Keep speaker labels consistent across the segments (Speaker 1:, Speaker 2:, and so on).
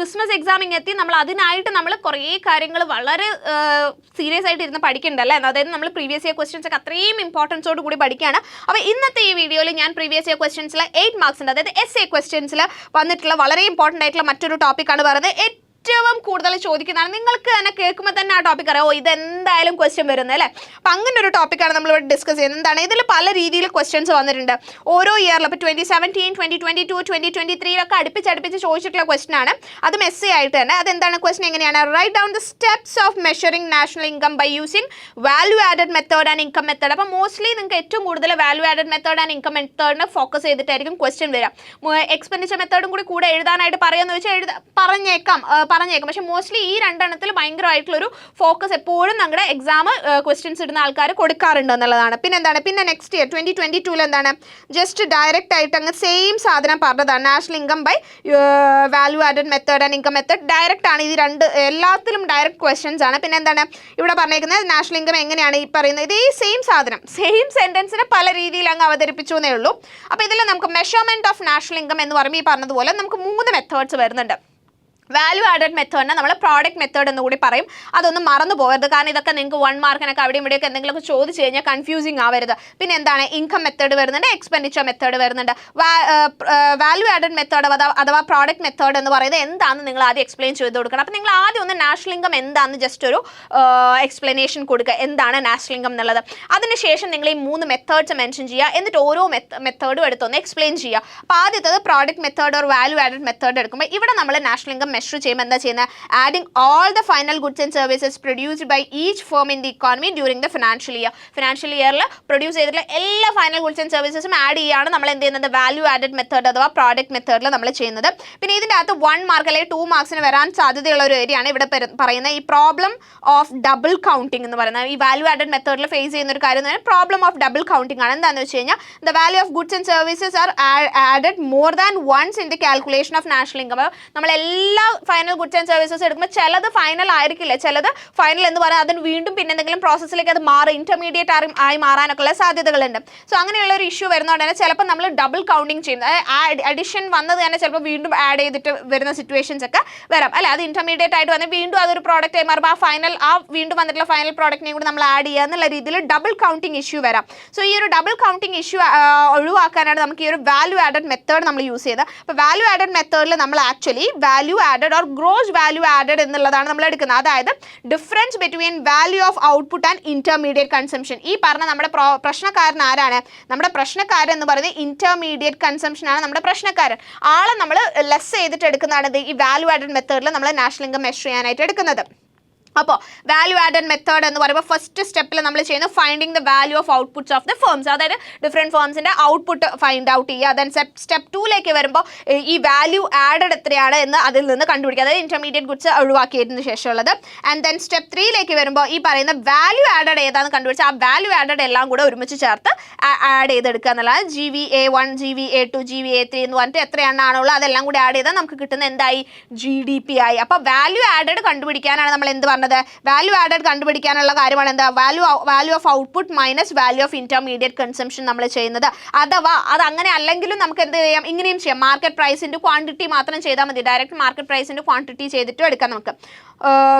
Speaker 1: Christmas examining എത്തി, നമ്മൾ അതിനായിട്ട് നമ്മൾ കുറേ കാര്യങ്ങൾ വളരെ സീരിയസ് ആയിട്ട് ഇരുന്ന് പഠിക്കണ്ടല്ലേ. അതായത് നമ്മൾ പ്രീവിയസ് ഇയർ ക്വസ്റ്റ്യൻസ് ഒക്കെ അത്രയും ഇമ്പോർട്ടൻസോട് കൂടി പഠിക്കുകയാണ്. അപ്പോൾ ഇന്നത്തെ ഈ വീഡിയോയിൽ ഞാൻ പ്രീവിയസ് ഇയർ ക്വസ്റ്റ്യൻസിൽ 8 മാർക്സിൻ്റെ, അതായത് essay ക്വസ്റ്റ്യൻസിൽ വന്നിട്ടുള്ള വളരെ ഇമ്പോർട്ടൻ്റ് ആയിട്ടുള്ള മറ്റൊരു ടോപ്പിക്കാണ് പറയുന്നത്. ഏറ്റവും കൂടുതൽ ചോദിക്കുന്നതാണ്, നിങ്ങൾക്ക് തന്നെ കേൾക്കുമ്പോൾ തന്നെ ആ ടോപ്പിക് അറിയാം, ഇതെന്തായാലും ക്വസ്റ്റ്യൻ വരുന്നത് അല്ലേ. അപ്പം അങ്ങനെ ഒരു ടോപ്പിക്കാണ് നമ്മളിവിടെ ഡിസ്കസ് ചെയ്യുന്നത്. എന്താണ് ഇതിൽ പല രീതിയിൽ ക്വസ്റ്റ്യൻസ് വന്നിട്ടുണ്ട് ഓരോ ഇയറിലും. ഇപ്പോൾ 2017, 2022, 2023 ഒക്കെ അടുപ്പിച്ച് ചോദിച്ചിട്ടുള്ള ക്വസ്റ്റ്യൻ ആണ്. അതും essay ആയിട്ട് തന്നെ. അതെന്താണ് ക്വസ്റ്റ്യൻ എങ്ങനെയാണ്? Write down the steps of measuring national income by using value added method and income method. അപ്പോൾ മോസ്റ്റ്ലി നിങ്ങൾക്ക് ഏറ്റവും കൂടുതൽ value added method and income മെത്തേഡിനെ ഫോക്കസ് ചെയ്തിട്ടായിരിക്കും ക്വസ്റ്റ്യൻ വരാം. എക്സ്പെൻഡിച്ചർ മെത്തേഡും കൂടെ എഴുതാനായിട്ട് പറയുമെന്ന് വെച്ചാൽ പറഞ്ഞേക്കാം. പക്ഷേ മോസ്റ്റ്ലി ഈ രണ്ടെണ്ണത്തിൽ ഭയങ്കരമായിട്ടുള്ളൊരു ഫോക്കസ് എപ്പോഴും നമ്മുടെ എക്സാം ക്വസ്റ്റ്യൻസ് ഇടുന്ന ആൾക്കാർ കൊടുക്കാറുണ്ട് എന്നുള്ളതാണ്. പിന്നെ നെക്സ്റ്റ് ഇയർ 2022 എന്താണ് ജസ്റ്റ് ഡയറക്റ്റ് ആയിട്ട് അങ്ങ് സെയിം സാധനം പറഞ്ഞതാണ്. National income by value added method and income method direct ആണ്. ഇത് എല്ലാത്തിലും ഡയറക്റ്റ് ക്വസ്റ്റ്യൻസ് ആണ്. പിന്നെ എന്താണ് ഇവിടെ പറഞ്ഞേക്കുന്നത്? നാഷണൽ ഇൻകം എങ്ങനെയാണ് ഈ പറയുന്നത്? ഇതേ സെയിം സാധനം, സെയിം സെൻറ്റൻസിനെ പല രീതിയിൽ അങ്ങ് അവതരിപ്പിച്ചു എന്നേ ഉള്ളൂ. അപ്പോൾ ഇതിൽ നമുക്ക് മെഷർമെൻറ്റ് ഓഫ് നാഷണൽ ഇൻകം എന്ന് പറയുമ്പോൾ ഈ പറഞ്ഞതുപോലെ നമുക്ക് 3 മെത്തേഡ്സ് വരുന്നുണ്ട്. വാല്യൂ ആഡഡ് മെത്തേഡിനെ നമ്മൾ പ്രോഡക്റ്റ് മെത്തേഡ് എന്ന് കൂടി പറയും. അതൊന്നും മറന്നു പോകരുത്, കാരണം ഇതൊക്കെ നിങ്ങൾക്ക് 1 മാർക്കിനൊക്കെ അവിടെയും ഇവിടെയൊക്കെ എന്തെങ്കിലുമൊക്കെ ചോദിച്ചു കഴിഞ്ഞാൽ കൺഫ്യൂസിങ് ആവരുത്. പിന്നെ എന്താണ് ഇൻകം മെത്തേഡ് വരുന്നുണ്ട്, എക്സ്പെൻഡിച്ചർ മെത്തേഡ് വരുന്നുണ്ട്. വാല്യൂ ആഡഡ് മെത്തേഡ് അഥവാ പ്രോഡക്റ്റ് മെത്തേഡ് എന്ന് പറയുന്നത് എന്താണെന്ന് നിങ്ങൾ ആദ്യം എക്സ്പ്ലെയിൻ ചെയ്ത് കൊടുക്കണം. അപ്പോൾ നിങ്ങൾ ആദ്യം ഒന്ന് നാഷണൽ ഇൻകം എന്താണെന്ന് ജസ്റ്റ് ഒരു എക്സ്പ്ലനേഷൻ കൊടുക്കുക, എന്താണ് നാഷണൽ ഇൻകം എന്നുള്ളത്. അതിനുശേഷം നിങ്ങൾ ഈ 3 മെത്തേഡ്സ് മെൻഷൻ ചെയ്യുക, എന്നിട്ട് ഓരോ മെത്തേഡും എടുത്തൊന്ന് എക്സ്പ്ലെയിൻ ചെയ്യുക. അപ്പോൾ ആദ്യത്തത് product method or value added method എടുക്കുമ്പോൾ ഇവിടെ നമ്മൾ നാഷണൽ ഇൻകം മെഷർ ചെയ്യുമ്പോൾ എന്താ ചെയ്യുന്നത്? Adding all the final goods and services produced by each firm in the economy during the financial ഇയറിൽ പ്രൊഡ്യൂസ് ചെയ്തിട്ടുള്ള എല്ലാ ഫൈനൽ ഗുഡ്സ് ആൻഡ് സർവീസസും ആഡ് ചെയ്യുകയാണ് നമ്മൾ എന്ത് ചെയ്യുന്നത്? വാല്യൂ ആഡഡ് മെത്തേഡ് അഥവാ പ്രോഡക്റ്റ് മെത്തേഡിൽ നമ്മൾ ചെയ്യുന്നത്. പിന്നെ ഇതിൻ്റെ അകത്ത് 1 മാർക്ക് അല്ലെങ്കിൽ 2 മാർക്സിന് വരാൻ സാധ്യതയുള്ള ഒരു ഏരിയയാണ് ഇവിടെ പറയുന്നത് ഈ പ്രോബ്ലം ഓഫ് ഡബിൾ കൗണ്ടിങ് എന്ന് പറയുന്നത്. ഈ വാല്യൂ ആഡഡ് മെത്തേഡിൽ ഫേസ് ചെയ്യുന്ന ഒരു കാര്യം എന്ന് പറഞ്ഞാൽ പ്രോബ്ലം ഓഫ് ഡബിൾ കൗണ്ടിങ് ആണ്. എന്താണെന്ന് വെച്ച് കഴിഞ്ഞാൽ the value of goods and services are added more than once in the calculation of national income. നമ്മൾ എല്ലാ ഫൈനൽ ഗുഡ്സ് ആൻഡ് സർവീസസ് എടുക്കുമ്പോൾ ചിലത് ഫൈനൽ ആയിരിക്കില്ല, ചിലത് ഫൈനൽ എന്ന് പറയാൻ അതിന് വീണ്ടും പിന്നെ എന്തെങ്കിലും പ്രോസസ്സിലേക്ക് അത് ഇന്റർമീഡിയറ്റ് ആയി മാറാനൊക്കെ ഉള്ള സാധ്യതകളുണ്ട്. സോ അങ്ങനെയുള്ള ഒരു ഇഷ്യൂ വരുന്നതുകൊണ്ട് തന്നെ ചിലപ്പോൾ നമ്മൾ ഡബിൾ കൗണ്ടിങ് ചെയ്യുന്നത്, അഡിഷൻ വന്നത് തന്നെ ചിലപ്പോൾ വീണ്ടും ആഡ് ചെയ്തിട്ട് വരുന്ന സിറ്റുവേഷൻസ് ഒക്കെ വരാം അല്ലെ. അത് ഇന്റർമീഡിയറ്റ് ആയിട്ട് വന്ന് വീണ്ടും അതൊരു പ്രോഡക്റ്റ് ആയി മാറുമ്പോൾ ആ വീണ്ടും വന്നിട്ടുള്ള ഫൈനൽ പ്രോഡക്റ്റിനെയും കൂടി നമ്മൾ ആഡ് ചെയ്യുക എന്നുള്ള രീതിയിൽ ഡബിൾ കൗണ്ടിങ് ഇഷ്യൂ വരാം. സോ ഈ ഒരു ഡബിൾ കൗണ്ടിങ് ഇഷ്യൂ ഒഴിവാക്കാനാണ് നമുക്ക് ഈ ഒരു വാല്യൂ ആഡഡ് മെത്തേഡ് നമ്മൾ യൂസ് ചെയ്തത്. അപ്പോൾ വാല്യൂ ആഡഡ് മെത്തേഡിൽ നമ്മൾ actually value added or gross value added എന്നുള്ളതാണ് നമ്മൾ എടുക്കുന്നത്. അതായത് difference between value of output and intermediate consumption. ഈ പറഞ്ഞ നമ്മുടെ പ്രശ്നക്കാരൻ ആരാണ്? നമ്മുടെ പ്രശ്നക്കാരൻ എന്ന് പറയുന്നത് ഇന്റർമീഡിയറ്റ് കൺസംഷൻ ആണ് നമ്മുടെ പ്രശ്നക്കാരൻ. ആളെ നമ്മൾ ലെസ് ചെയ്തിട്ട് എടുക്കുന്നതാണ് ഈ വാല്യൂ ആഡഡ് മെത്തേഡിൽ നമ്മൾ നാഷണൽ ഇൻകം മെഷർ ചെയ്യാനായിട്ട് എടുക്കുന്നത്. അപ്പോൾ വാല്യൂ ആഡഡ് മെത്തേഡ് എന്ന് പറയുമ്പോൾ ഫസ്റ്റ് സ്റ്റെപ്പിൽ നമ്മൾ ചെയ്യുന്നത് finding the value of outputs of the firm's, അതായത് ഡിഫറെൻറ്റ് ഫേംസിൻ്റെ ഔട്ട്പുട്ട് ഫൈൻഡ് ഔട്ട് ചെയ്യുക. ദെൻ സ്റ്റെപ്പ് 2ലേക്ക് വരുമ്പോൾ ഈ വാല്യൂ ആഡഡ് എത്രയാണ് എന്ന് അതിൽ നിന്ന് കണ്ടുപിടിക്കുക, അതായത് ഇന്റർമീഡിയറ്റ് ഗുഡ്സ് ഒഴിവാക്കിയതിന് ശേഷമുള്ളത്. ആൻഡ് ദെൻ സ്റ്റെപ്പ് 3ലേക്ക് വരുമ്പോൾ ഈ പറയുന്ന വാല്യൂ ആഡഡ് ഏതാണെന്ന് കണ്ടുപിടിച്ചാൽ ആ വാല്യൂ ആഡഡ് എല്ലാം കൂടെ ഒരുമിച്ച് ചേർത്ത് ആഡ് ചെയ്തെടുക്കുക എന്നുള്ളത്. GVA1, GVA2, GVA3 എന്ന് പറഞ്ഞിട്ട് എത്രയാണുള്ളത് അതെല്ലാം കൂടി ആഡ് ചെയ്താൽ നമുക്ക് കിട്ടുന്ന എന്തായി? GDP ആയി. അപ്പോൾ വാല്യൂ ആഡഡ് കണ്ടുപിടിക്കാനാണ് നമ്മൾ എന്ത് പറഞ്ഞത്? വാല്യൂ ആഡഡ് കണ്ടുപിടിക്കാനുള്ള കാര്യമാണ് എന്താ? Value of output minus value of intermediate consumption നമ്മൾ ചെയ്യുന്നത്. അഥവാ അത് അങ്ങനെ അല്ലെങ്കിലും നമുക്ക് എന്ത് ചെയ്യാം? ഇങ്ങനെയും ചെയ്യാം. മാർക്കറ്റ് പ്രൈസിൻ്റെ ക്വാണ്ടിറ്റി മാത്രം ചെയ്താൽ മതി. ഡയറക്റ്റ് മാർക്കറ്റ് പ്രൈസിൻ്റെ ക്വാണ്ടിറ്റി ചെയ്തിട്ടും എടുക്കാം നമുക്ക്.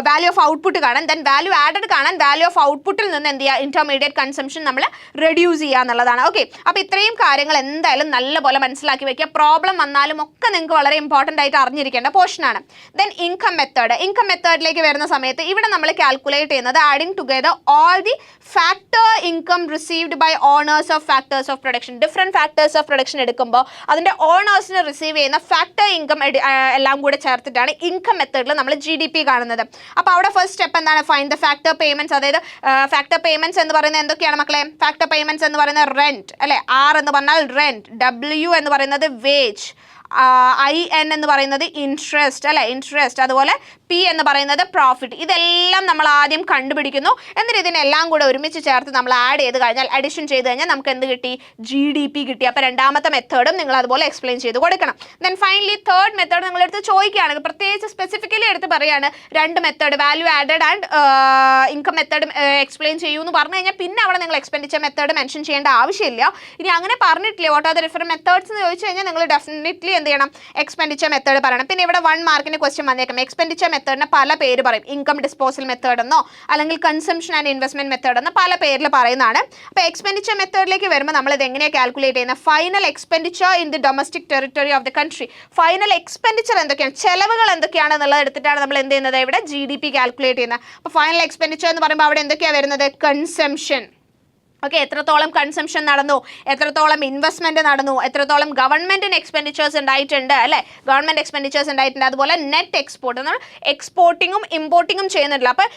Speaker 1: വാല്യൂ ഓഫ് ഔട്ട്പുട്ട് കാണാൻ, ദെൻ വാല്യൂ ആഡഡ് കാണാൻ വാല്യൂ ഓഫ് ഔട്ട്പുട്ടിൽ നിന്ന് എന്ത് ചെയ്യുക? ഇന്റർമീഡിയറ്റ് കൺസംഷൻ നമ്മൾ റെഡ്യൂസ് ചെയ്യുക എന്നുള്ളതാണ്. ഓക്കെ, അപ്പോൾ ഇത്രയും കാര്യങ്ങൾ എന്തായാലും നല്ലപോലെ മനസ്സിലാക്കി വെക്കുക. പ്രോബ്ലം വന്നാലും ഒക്കെ നിങ്ങൾക്ക് വളരെ ഇമ്പോർട്ടൻ്റ് ആയിട്ട് അറിഞ്ഞിരിക്കേണ്ട പോർഷനാണ്. ദെൻ ഇൻകം മെത്തേഡിലേക്ക് വരുന്ന സമയത്ത് ഇവിടെ നമ്മൾ കാൽക്കുലേറ്റ് ചെയ്യുന്നത് adding together all the factor income received by owners of factors of production. Different factors of production എടുക്കുമ്പോൾ അതിൻ്റെ ഓണേഴ്സിന് റിസീവ് ചെയ്യുന്ന ഫാക്ടർ ഇൻകം എല്ലാം കൂടെ ചേർത്തിട്ടാണ് ഇൻകം മെത്തേഡിൽ നമ്മൾ GDP കാണുന്നത്. അപ്പോൾ അവിടെ ഫസ്റ്റ് സ്റ്റെപ്പ് എന്താണ്? Find the factor payments. അതായത് ഫാക്ടർ പേയ്മെന്റ്സ് എന്ന് പറയുന്നത് എന്തൊക്കെയാണ് മക്കളെ? ഫാക്ടർ പേയ്മെന്റ്സ് എന്ന് പറയുന്നത് റെന്റ് അല്ലെ, R എന്ന് പറഞ്ഞാൽ റെന്റ്, W എന്ന് പറയുന്നത് വേജ്, IN എന്ന് പറയുന്നത് ഇൻട്രസ്റ്റ് അല്ലെ, ഇൻട്രസ്റ്റ്, അതുപോലെ P എന്ന് പറയുന്നത് പ്രോഫിറ്റ്. ഇതെല്ലാം നമ്മൾ ആദ്യം കണ്ടുപിടിക്കുന്നു. എന്നിട്ട് ഇതിനെല്ലാം കൂടെ ഒരുമിച്ച് ചേർത്ത് നമ്മൾ ആഡ് ചെയ്ത് കഴിഞ്ഞാൽ, അഡിഷൻ ചെയ്ത് കഴിഞ്ഞാൽ നമുക്ക് എന്ത് കിട്ടി? GDP കിട്ടി. അപ്പോൾ രണ്ടാമത്തെ മെത്തേഡും നിങ്ങൾ അതുപോലെ എക്സ്പ്ലെയിൻ ചെയ്ത് കൊടുക്കണം. ദെൻ ഫൈനലി തേർഡ് മെത്തേഡ് നിങ്ങളെടുത്ത് ചോദിക്കുകയാണെങ്കിൽ പ്രത്യേകിച്ച് സ്പെസിഫിക്കലി എടുത്ത് പറയുകയാണ് 2 method value added and income method explain ചെയ്യൂ എന്ന് പറഞ്ഞു കഴിഞ്ഞാൽ പിന്നെ അവിടെ നിങ്ങൾ എക്സ്പെൻഡിച്ചർ മെത്തേഡ് മെൻഷൻ ചെയ്യേണ്ട ആവശ്യമില്ല. ഇനി അങ്ങനെ പറഞ്ഞിട്ടില്ല what are the different methods എന്ന് ചോദിച്ചു കഴിഞ്ഞാൽ നിങ്ങൾ ഡെഫിനറ്റ്ലി എന്ത് ചെയ്യണം? എക്സ്പെൻഡിച്ചർ മെത്തേഡ് പറയണം. പിന്നെ ഇവിടെ 1 മാർക്കിന് ക്വസ്റ്റ്യൻ വന്നേക്കും. എക്സ്പെൻഡിച്ചർ മെത്തേഡിന് പല പേര് പറയും. ഇൻകം ഡിസ്പോസൽ മെത്തേഡ് എന്നോ അല്ലെങ്കിൽ കൺസംഷൻ ആൻഡ് ഇൻവെസ്റ്റ്മെന്റ് മെത്തേഡ് എന്നോ പല പേരിൽ പറയുന്നതാണ്. അപ്പോൾ എക്സ്പെൻഡിച്ചർ മെത്തേഡിലേക്ക് വരുമ്പോൾ നമ്മൾ ഇത് എങ്ങനെയാണ് കാൽക്കുലേറ്റ് ചെയ്യുന്നത്? Final expenditure in the domestic territory of the country. Final expenditure എന്തൊക്കെയാണ്, ചെലവുകൾ എന്തൊക്കെയാണെന്നുള്ളത് എടുത്തിട്ടാണ് നമ്മൾ എന്ത് ചെയ്യുന്നത്? ഇവിടെ GDP കാൽക്കുലേറ്റ് ചെയ്യുന്നത്. അപ്പോൾ ഫൈനൽ എക്സ്പെൻഡിച്ചർ എന്ന് പറയുമ്പോൾ അവിടെ എന്തൊക്കെയാണ് വരുന്നത്? കൺസംഷൻ. ഓക്കെ, എത്രത്തോളം കൺസംഷൻ നടന്നു, എത്രത്തോളം ഇൻവെസ്റ്റ്മെന്റ് നടന്നു, എത്രത്തോളം ഗവൺമെന്റിന് എക്സ്പെൻഡിച്ചേഴ്സ് ഉണ്ടായിട്ടുണ്ട്, അല്ലെ? ഗവൺമെന്റ് എക്സ്പെൻഡിച്ചേഴ്സ് ഉണ്ടായിട്ടുണ്ട്. അതുപോലെ നെറ്റ് എക്സ്പോർട്ട്, നമ്മൾ എക്സ്പോർട്ടിങ്ങും ഇമ്പോർട്ടിങ്ങും ചെയ്യുന്നുണ്ടല്ലോ. അപ്പോൾ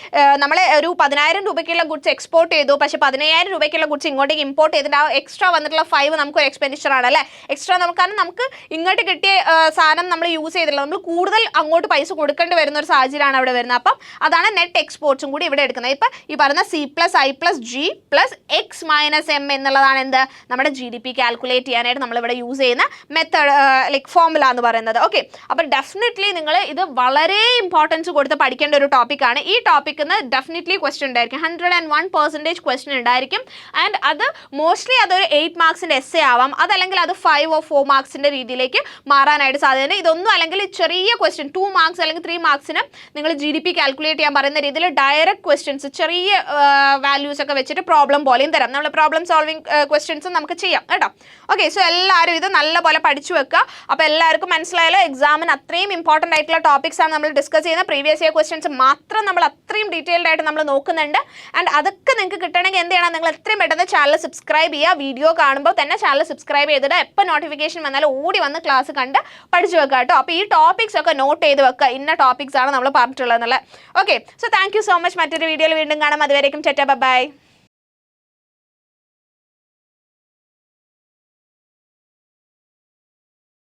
Speaker 1: നമ്മൾ ഒരു 10,000 രൂപയ്ക്കുള്ള ഗുഡ്സ് എക്സ്പോർട്ട് ചെയ്തു, പക്ഷേ 15,000 രൂപയ്ക്കുള്ള ഗുഡ്സ് ഇങ്ങോട്ടേക്ക് ഇമ്പോർട്ട് ചെയ്തിട്ട് ആ എക്സ്ട്രാ വന്നിട്ടുള്ള 5 നമുക്കൊരു എക്സ്പെൻഡിച്ചർ ആണ്, അല്ലേ? എക്സ്ട്രാ നമുക്ക് ഇങ്ങോട്ട് കിട്ടിയ സാധനം നമ്മൾ യൂസ് ചെയ്തില്ല, നമ്മൾ കൂടുതൽ അങ്ങോട്ട് പൈസ കൊടുക്കേണ്ടി വരുന്ന ഒരു സാഹചര്യമാണ് അവിടെ വരുന്നത്. അപ്പം അതാണ് നെറ്റ് എക്സ്പോർട്സും കൂടി ഇവിടെ എടുക്കുന്നത്. ഇപ്പം ഈ പറയുന്ന C+I+G+X -M എന്നുള്ളതാണ് എന്ത്? നമ്മുടെ GDP കാൽക്കുലേറ്റ് ചെയ്യാനായിട്ട് നമ്മളിവിടെ യൂസ് ചെയ്യുന്ന മെത്തേഡ്, ലൈക്ക് ഫോർമുല എന്ന് പറയുന്നത്. ഓക്കെ, അപ്പോൾ ഡെഫിനറ്റ്ലി നിങ്ങൾ ഇത് വളരെ ഇമ്പോർട്ടൻസ് കൊടുത്ത് പഠിക്കേണ്ട ഒരു ടോപ്പിക്കാണ്. ഈ ടോപ്പിക്കിൽ നിന്ന് ഡെഫിനറ്റ്ലി ക്വസ്റ്റ്യൻ ഉണ്ടായിരിക്കും. 101% ക്വസ്റ്റ്യൻ ഉണ്ടായിരിക്കും. ആൻഡ് അത് മോസ്റ്റ്ലി അതൊരു 8 മാർക്സിൻ്റെ എസ്സേ ആവാം, അതല്ലെങ്കിൽ അത് 5 or 4 മാർക്സിൻ്റെ രീതിയിലേക്ക് മാറാനായിട്ട് സാധ്യതയുണ്ട്. ഇതൊന്നും അല്ലെങ്കിൽ ചെറിയ ക്വസ്റ്റ്യൻ 2 മാർക്സ് അല്ലെങ്കിൽ 3 മാർക്സിന് നിങ്ങൾ GDP കാൽക്കുലേറ്റ് ചെയ്യാൻ പറയുന്ന രീതിയിൽ ഡയറക്റ്റ് ക്വസ്റ്റ്യൻസ് ചെറിയ വാല്യൂസ് ഒക്കെ വെച്ചിട്ട് പ്രോബ്ലം പോലെയും തരാം. നമ്മൾ പ്രോബ്ലം സോൾവിങ് ക്വസ്റ്റ്യൻസും നമുക്ക് ചെയ്യാം കേട്ടോ. ഓക്കെ, സോ എല്ലാവരും ഇത് നല്ലപോലെ പഠിച്ചു വെക്കുക. അപ്പോൾ എല്ലാവർക്കും മനസ്സിലായാലോ, എക്സാമിന് അത്രയും ഇമ്പോർട്ടൻ്റ് ആയിട്ടുള്ള ടോപ്പിക്സ് ആണ് നമ്മൾ ഡിസ്കസ് ചെയ്യുന്നത്. പ്രീവിയസ് ഇയർ ക്വസ്റ്റ്യൻസ് മാത്രം നമ്മൾ അത്രയും ഡീറ്റെയിൽഡ് ആയിട്ട് നമ്മൾ നോക്കുന്നുണ്ട്. ആൻഡ് അതൊക്കെ നിങ്ങൾക്ക് കിട്ടണമെങ്കിൽ എന്ത് ചെയ്യണം? നിങ്ങൾ എത്രയും പെട്ടെന്ന് ചാനൽ സബ്സ്ക്രൈബ് ചെയ്യുക. വീഡിയോ കാണുമ്പോൾ തന്നെ ചാനൽ സബ്സ്ക്രൈബ് ചെയ്തിട്ട് എപ്പോൾ നോട്ടിഫിക്കേഷൻ വന്നാലും ഓടി വന്ന് ക്ലാസ് കണ്ട് പഠിച്ചു വെക്കുക കേട്ടോ. അപ്പോൾ ഈ ടോപ്പിക്സ് ഒക്കെ നോട്ട് ചെയ്ത് വെക്കുക. ഇന്ന ടോപ്പിക്സ് ആണ് നമ്മൾ പറഞ്ഞിട്ടുള്ളത്. Okay, so thank you so much. മറ്റൊരു വീഡിയോയിൽ വീണ്ടും കാണാം. അതുവരേക്കും ടാറ്റാ, ബൈ.